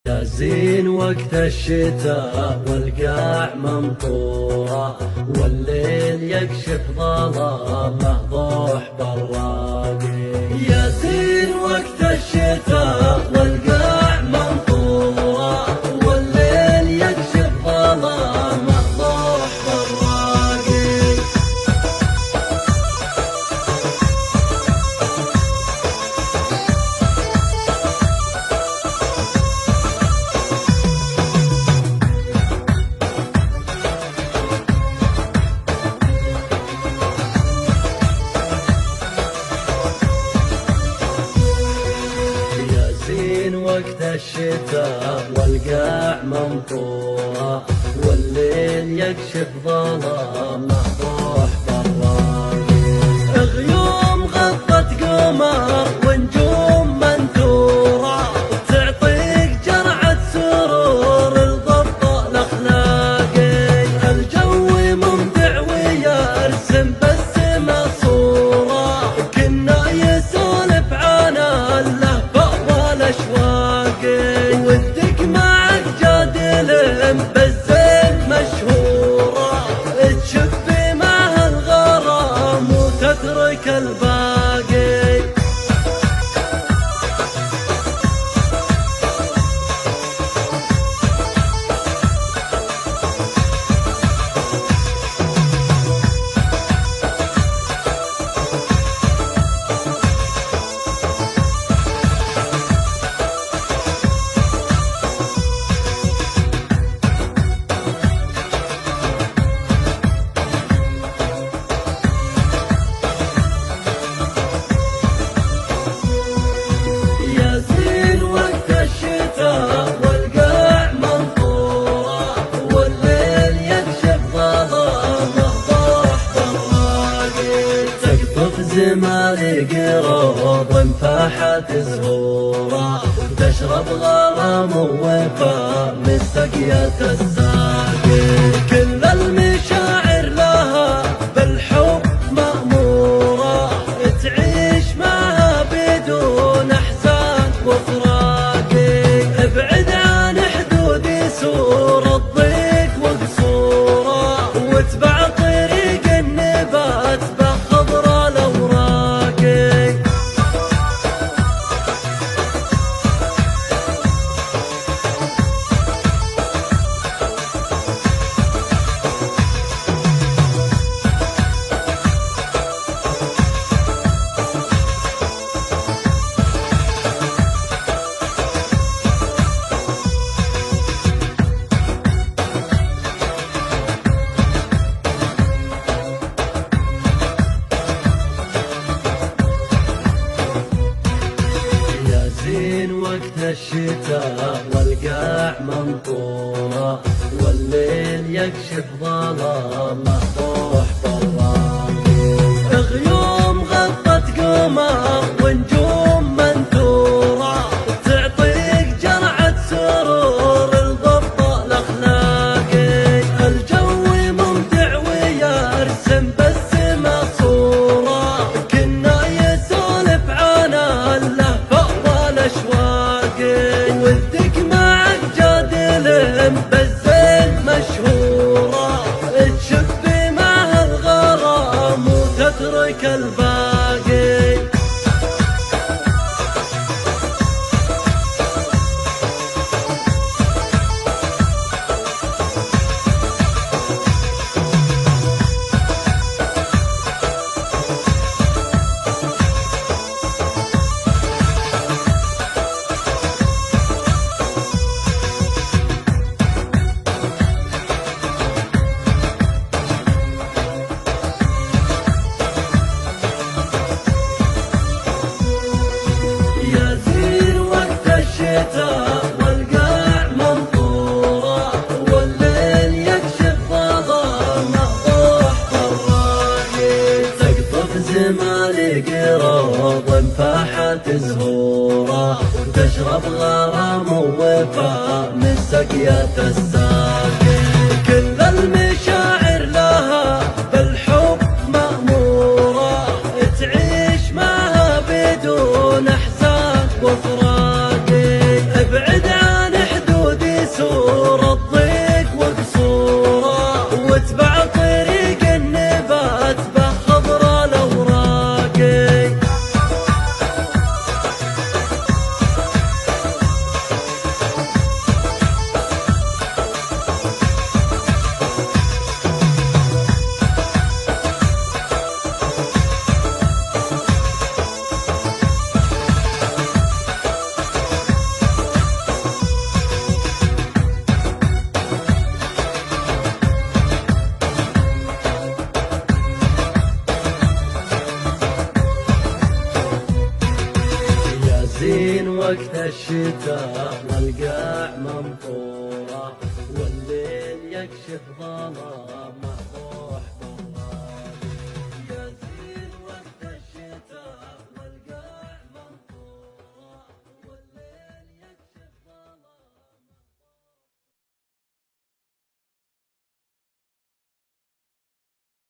يا زين وقت الشتاء والقاع ممطورة، والليل يكشف ظلامه ضوح براقي. يا زين وقت الشتاء والقاع ممطورة، والليل يكشف ظلامه ضوح براقي. وقت الشتاء والقاع ممطورة، والليل يكشف ظلامه ضوح براقي. غيوم غطت قمر ونجوم منثورة، تعطيك جرعة سرور الضبط الأخلاقي. الجو ممتع ويرسم بالسما صورة، كنا يسولف عن اللهفة والأشواقي. ودك معك جادل بالزين مشهورة، تشفي معها الغرام وتترك الباقي. زمالي قروض فاحت زهورة، تشرب غرام ووفاء من سقية الساقي. كل المشاعر لها بالحب مأمورة، تعيش معها بدون أحزان وفراقي. ابعد عن حدود سور الضيق وقصوره، واتبع طريق النبات وقت الشتاء والقاع ممطورة، والليل يكشف ظلامه ضوح براقي. غيوم غطت قمر ونجوم منثورة، تعطيك جرعة سرور الضبط الأخلاقي. الجو ممتع ويرسم بالسما صورة، كنا يسولف عن اللهفة والأشواقي. ودك معك جادل بالزين مشهورة، تشفي معها الغرام وتترك الباقي. والقاع ممطورة، والليل يكشف ظلامه ضوح براقي. تقطف زمالي قروض فاحت زهورة، وتشرب غرام ووفاء من سقية الساقي. كل المشاعر لها بالحب مأمورة، تعيش معها بدون أحزان وفراقي. ابعد عن والقاع ممطورة والليل يكشف ظلامه.